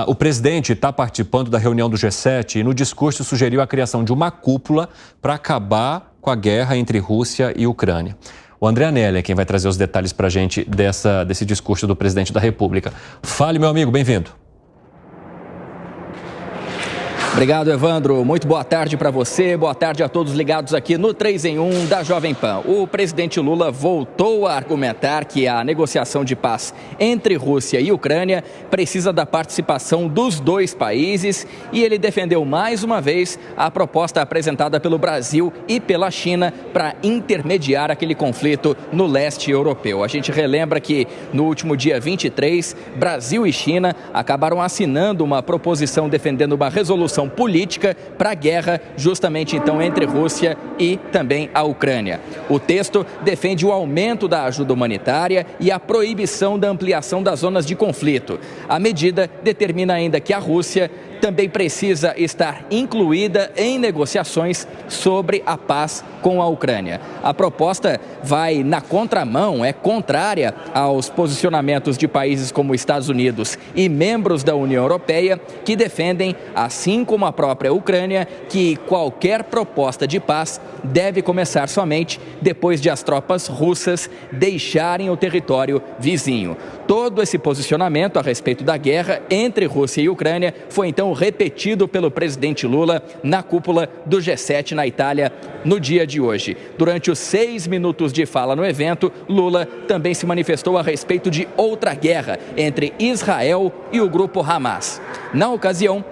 O presidente está participando da reunião do G7 e no discurso sugeriu a criação de uma cúpula para acabar com a guerra entre Rússia e Ucrânia. O André Anelli é quem vai trazer os detalhes para a gente desse discurso do presidente da República. Fale, meu amigo, bem-vindo. Obrigado, Evandro. Muito boa tarde para você, boa tarde a todos ligados aqui no 3 em 1 da Jovem Pan. O presidente Lula voltou a argumentar que a negociação de paz entre Rússia e Ucrânia precisa da participação dos dois países e ele defendeu mais uma vez a proposta apresentada pelo Brasil e pela China para intermediar aquele conflito no leste europeu. A gente relembra que no último dia 23, Brasil e China acabaram assinando uma proposição defendendo uma resolução política para a guerra, justamente então entre Rússia e também a Ucrânia. O texto defende o aumento da ajuda humanitária e a proibição da ampliação das zonas de conflito. A medida determina ainda que a Rússia também precisa estar incluída em negociações sobre a paz com a Ucrânia. A proposta vai na contramão, é contrária aos posicionamentos de países como Estados Unidos e membros da União Europeia, que defendem, assim como a própria Ucrânia, que qualquer proposta de paz deve começar somente depois de as tropas russas deixarem o território vizinho. Todo esse posicionamento a respeito da guerra entre Rússia e Ucrânia foi então repetido pelo presidente Lula na cúpula do G7 na Itália no dia de hoje. Durante os 6 minutos de fala no evento, Lula também se manifestou a respeito de outra guerra entre Israel e o grupo Hamas. Na ocasião,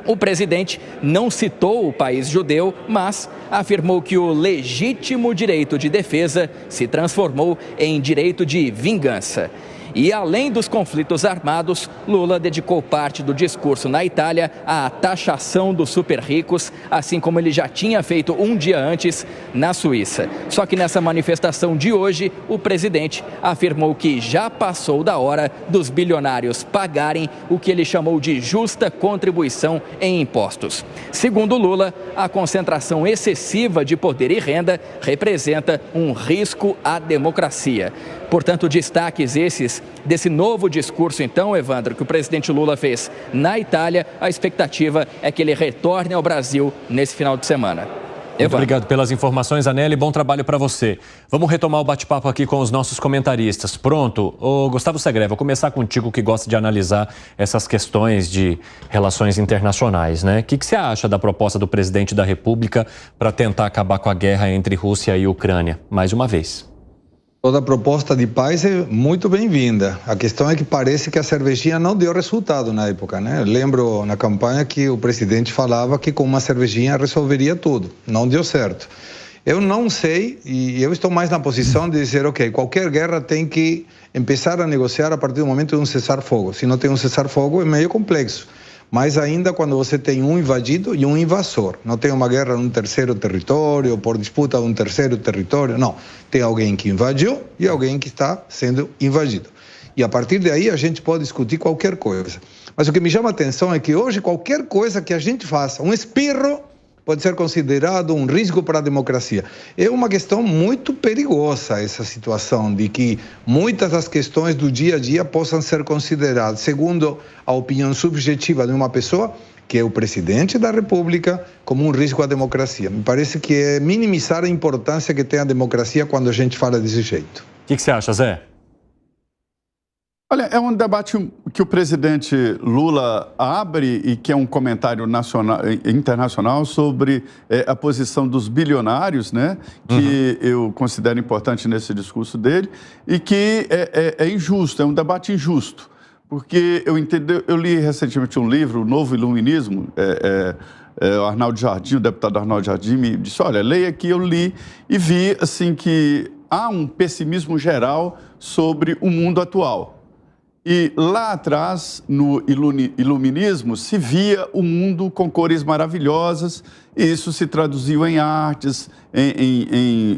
o presidente não citou o país judeu, mas afirmou que o legítimo direito de defesa se transformou em direito de vingança. E além dos conflitos armados, Lula dedicou parte do discurso na Itália à taxação dos super ricos, assim como ele já tinha feito um dia antes na Suíça. Só que nessa manifestação de hoje, o presidente afirmou que já passou da hora dos bilionários pagarem o que ele chamou de justa contribuição em impostos. Segundo Lula, a concentração excessiva de poder e renda representa um risco à democracia. Portanto, destaques esses desse novo discurso, então, Evandro, que o presidente Lula fez na Itália. A expectativa é que ele retorne ao Brasil nesse final de semana. Muito obrigado pelas informações, Anelli. Bom trabalho para você. Vamos retomar o bate-papo aqui com os nossos comentaristas. Pronto? Gustavo Segré, vou começar contigo, que gosta de analisar essas questões de relações internacionais, né? O que você acha da proposta do presidente da República para tentar acabar com a guerra entre Rússia e Ucrânia? Mais uma vez. Toda proposta de paz é muito bem-vinda. A questão é que parece que a cervejinha não deu resultado na época, né? Lembro na campanha que o presidente falava que com uma cervejinha resolveria tudo. Não deu certo. Eu não sei, e eu estou mais na posição de dizer, ok, qualquer guerra tem que começar a negociar a partir do momento de um cessar-fogo. Se não tem um cessar-fogo, é meio complexo. Mas ainda quando você tem um invadido e um invasor. Não tem uma guerra num terceiro território, por disputa de um terceiro território, não. Tem alguém que invadiu e alguém que está sendo invadido. E a partir daí a gente pode discutir qualquer coisa. Mas o que me chama a atenção é que hoje qualquer coisa que a gente faça, um espirro, pode ser considerado um risco para a democracia. É uma questão muito perigosa essa situação de que muitas das questões do dia a dia possam ser consideradas, segundo a opinião subjetiva de uma pessoa, que é o presidente da República, como um risco à democracia. Me parece que é minimizar a importância que tem a democracia quando a gente fala desse jeito. O que você acha, Zé? Olha, é um debate que o presidente Lula abre e que é um comentário internacional sobre a posição dos bilionários, né? Que eu considero importante nesse discurso dele e que é injusto, é um debate injusto. Porque eu li recentemente um livro, O Novo Iluminismo, o Arnaldo Jardim, o deputado Arnaldo Jardim me disse, olha, leia aqui, eu li e vi assim, que há um pessimismo geral sobre o mundo atual. E lá atrás, no iluminismo, se via o mundo com cores maravilhosas, e isso se traduziu em artes,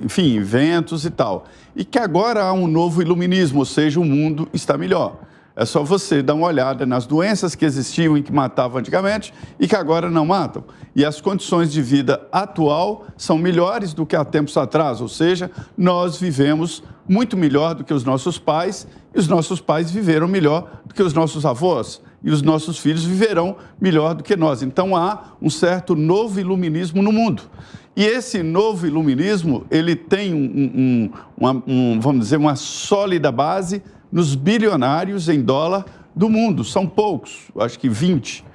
enfim, eventos e tal. E que agora há um novo iluminismo, ou seja, o mundo está melhor. É só você dar uma olhada nas doenças que existiam e que matavam antigamente e que agora não matam. E as condições de vida atual são melhores do que há tempos atrás, ou seja, nós vivemos muito melhor do que os nossos pais, e os nossos pais viveram melhor do que os nossos avós, e os nossos filhos viverão melhor do que nós. Então há um certo novo iluminismo no mundo. E esse novo iluminismo, ele tem vamos dizer, uma sólida base nos bilionários em dólar do mundo. São poucos, acho que 20.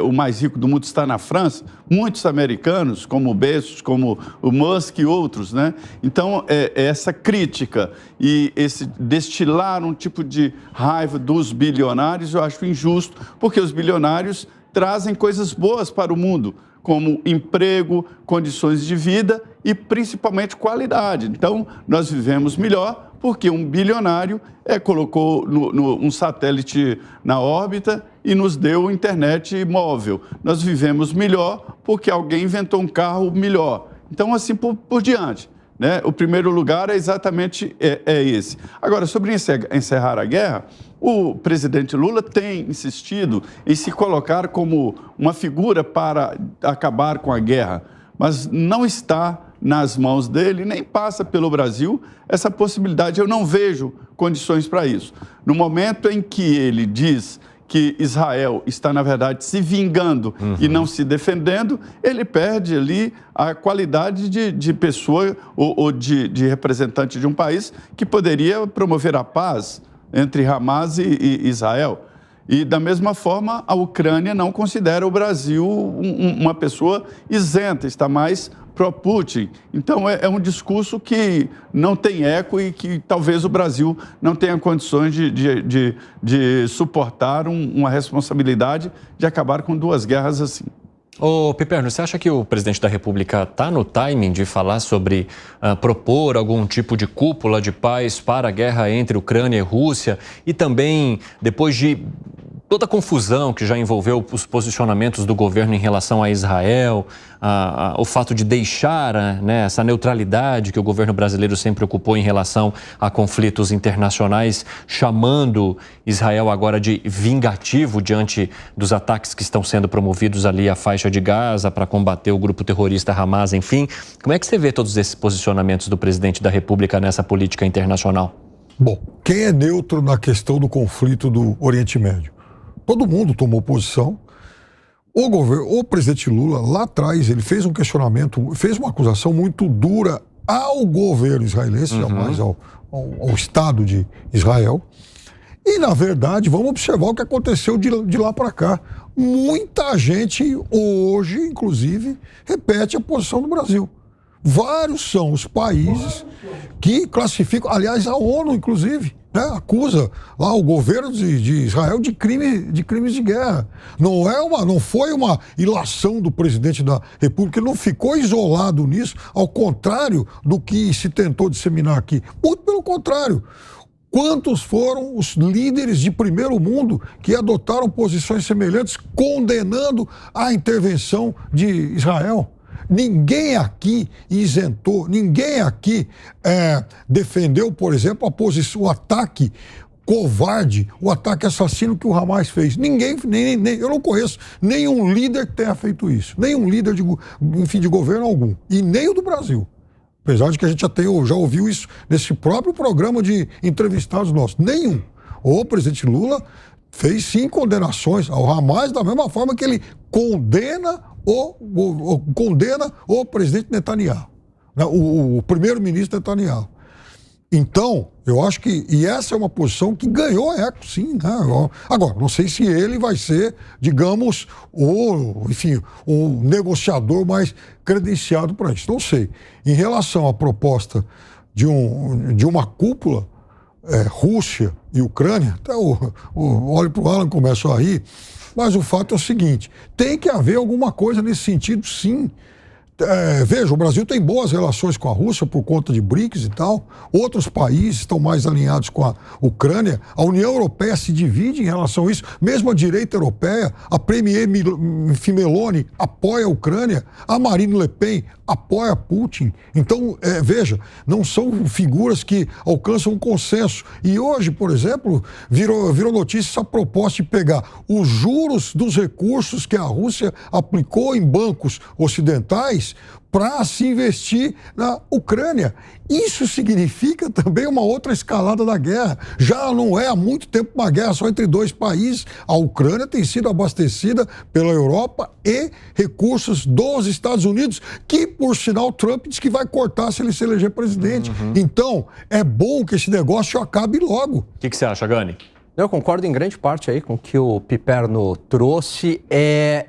O mais rico do mundo está na França, muitos americanos, como o Bezos, como o Musk e outros, né? Então, essa crítica e esse destilar um tipo de raiva dos bilionários, eu acho injusto, porque os bilionários trazem coisas boas para o mundo, como emprego, condições de vida e, principalmente, qualidade. Então, nós vivemos melhor porque um bilionário colocou um satélite na órbita e nos deu internet móvel. Nós vivemos melhor porque alguém inventou um carro melhor. Então, assim por diante, né? O primeiro lugar é exatamente esse. Agora, sobre encerrar a guerra, o presidente Lula tem insistido em se colocar como uma figura para acabar com a guerra, mas não está nas mãos dele, nem passa pelo Brasil essa possibilidade. Eu não vejo condições para isso. No momento em que ele diz que Israel está, na verdade, se vingando e não se defendendo, ele perde ali a qualidade de pessoa ou de representante de um país que poderia promover a paz entre Hamas e Israel. E, da mesma forma, a Ucrânia não considera o Brasil uma pessoa isenta, está mais pró-Putin. Então, é um discurso que não tem eco e que talvez o Brasil não tenha condições de suportar uma responsabilidade de acabar com duas guerras assim. Ô, Piperno, você acha que o presidente da República está no timing de falar sobre propor algum tipo de cúpula de paz para a guerra entre Ucrânia e Rússia e também, depois de toda a confusão que já envolveu os posicionamentos do governo em relação a Israel, o fato de deixar essa neutralidade que o governo brasileiro sempre ocupou em relação a conflitos internacionais, chamando Israel agora de vingativo diante dos ataques que estão sendo promovidos ali à faixa de Gaza para combater o grupo terrorista Hamas, enfim. Como é que você vê todos esses posicionamentos do presidente da República nessa política internacional? Bom, quem é neutro na questão do conflito do Oriente Médio? Todo mundo tomou posição. O presidente Lula, lá atrás, ele fez um questionamento, fez uma acusação muito dura ao governo israelense, jamais ao Estado de Israel. E, na verdade, vamos observar o que aconteceu de lá para cá. Muita gente hoje, inclusive, repete a posição do Brasil. Vários são os países que classificam, aliás, a ONU, inclusive, acusa lá o governo de Israel de crimes de guerra. Não foi uma ilação do presidente da República, ele não ficou isolado nisso, ao contrário do que se tentou disseminar aqui. Muito pelo contrário. Quantos foram os líderes de primeiro mundo que adotaram posições semelhantes, condenando a intervenção de Israel? Ninguém aqui isentou, ninguém aqui defendeu, por exemplo, o ataque covarde, o ataque assassino que o Hamas fez. Ninguém, eu não conheço nenhum líder que tenha feito isso, nenhum líder de governo algum, e nem o do Brasil. Apesar de que a gente já ouviu isso nesse próprio programa de entrevistados nossos. Nenhum. O presidente Lula fez sim condenações ao Hamas, da mesma forma que ele condena o presidente Netanyahu, o primeiro-ministro Netanyahu. Então, eu acho que, e essa é uma posição que ganhou eco, sim, né? Agora, não sei se ele vai ser, digamos, o negociador mais credenciado para isso, não sei. Em relação à proposta de uma cúpula, Rússia e Ucrânia, até olho para o Alan e começo a rir, mas o fato é o seguinte, tem que haver alguma coisa nesse sentido, sim. Veja, o Brasil tem boas relações com a Rússia por conta de BRICS e tal. Outros países estão mais alinhados com a Ucrânia. A União Europeia se divide em relação a isso. Mesmo a direita europeia, a Premier Meloni apoia a Ucrânia, a Marine Le Pen apoia Putin. Então, veja, não são figuras que alcançam um consenso. E hoje, por exemplo, virou notícia essa proposta de pegar os juros dos recursos que a Rússia aplicou em bancos ocidentais bilhões para se investir na Ucrânia. Isso significa também uma outra escalada da guerra. Já não é há muito tempo uma guerra só entre dois países. A Ucrânia tem sido abastecida pela Europa e recursos dos Estados Unidos, que, por sinal, Trump diz que vai cortar se ele se eleger presidente. Então, é bom que esse negócio acabe logo. O que você acha, Gani? Eu concordo em grande parte aí com o que o Piperno trouxe.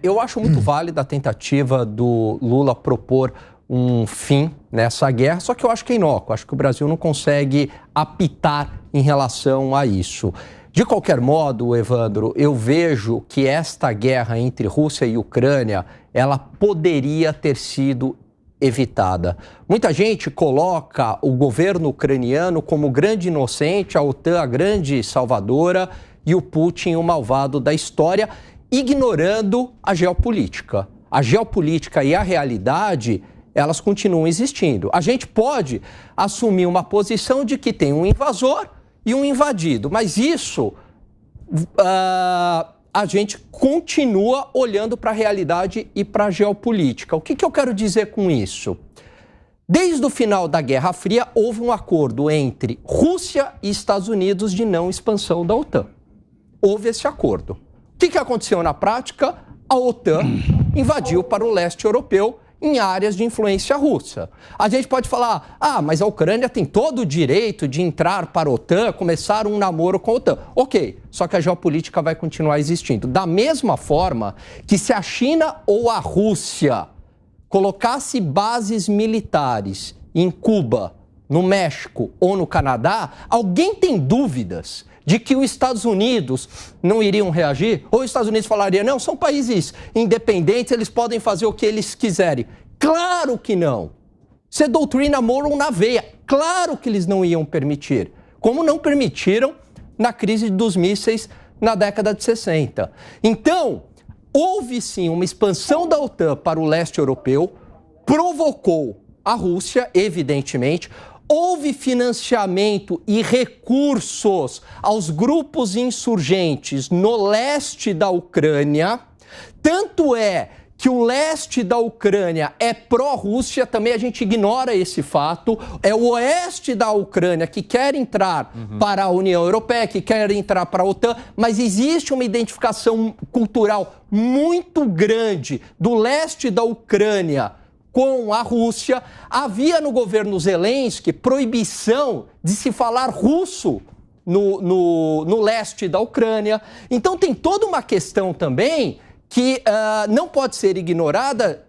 Eu acho muito válida a tentativa do Lula propor um fim nessa guerra, só que eu acho que é inócuo. Acho que o Brasil não consegue apitar em relação a isso. De qualquer modo, Evandro, eu vejo que esta guerra entre Rússia e Ucrânia, ela poderia ter sido evitada. Muita gente coloca o governo ucraniano como grande inocente, a OTAN a grande salvadora e o Putin o malvado da história, ignorando a geopolítica. A geopolítica e a realidade, elas continuam existindo. A gente pode assumir uma posição de que tem um invasor e um invadido, mas isso a gente continua olhando para a realidade e para a geopolítica. O que eu quero dizer com isso? Desde o final da Guerra Fria, houve um acordo entre Rússia e Estados Unidos de não expansão da OTAN. Houve esse acordo. O que aconteceu na prática? A OTAN invadiu para o leste europeu em áreas de influência russa. A gente pode falar, mas a Ucrânia tem todo o direito de entrar para a OTAN, começar um namoro com a OTAN. Ok, só que a geopolítica vai continuar existindo. Da mesma forma que se a China ou a Rússia colocasse bases militares em Cuba, no México ou no Canadá, alguém tem dúvidas de que os Estados Unidos não iriam reagir? Ou os Estados Unidos falariam, não, são países independentes, eles podem fazer o que eles quiserem. Claro que não. Isso é doutrina Monroe na veia. Claro que eles não iam permitir. Como não permitiram na crise dos mísseis na década de 60. Então, houve sim uma expansão da OTAN para o leste europeu, provocou a Rússia, evidentemente. Houve financiamento e recursos aos grupos insurgentes no leste da Ucrânia. Tanto é que o leste da Ucrânia é pró-Rússia, também a gente ignora esse fato. É o oeste da Ucrânia que quer entrar para a União Europeia, que quer entrar para a OTAN, mas existe uma identificação cultural muito grande do leste da Ucrânia com a Rússia. Havia no governo Zelensky proibição de se falar russo no leste da Ucrânia. Então tem toda uma questão também que não pode ser ignorada,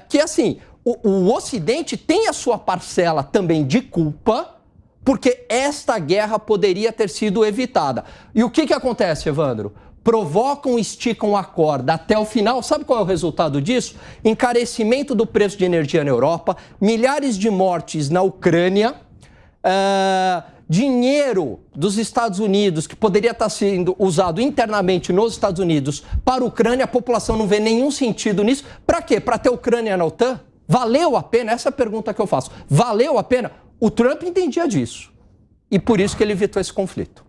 que assim, o Ocidente tem a sua parcela também de culpa, porque esta guerra poderia ter sido evitada. E o que acontece, Evandro? Provocam, esticam a corda até o final. Sabe qual é o resultado disso? Encarecimento do preço de energia na Europa, milhares de mortes na Ucrânia, dinheiro dos Estados Unidos que poderia estar sendo usado internamente nos Estados Unidos para a Ucrânia. A população não vê nenhum sentido nisso. Para quê? Para ter a Ucrânia na OTAN? Valeu a pena? Essa é a pergunta que eu faço. Valeu a pena? O Trump entendia disso. E por isso que ele evitou esse conflito.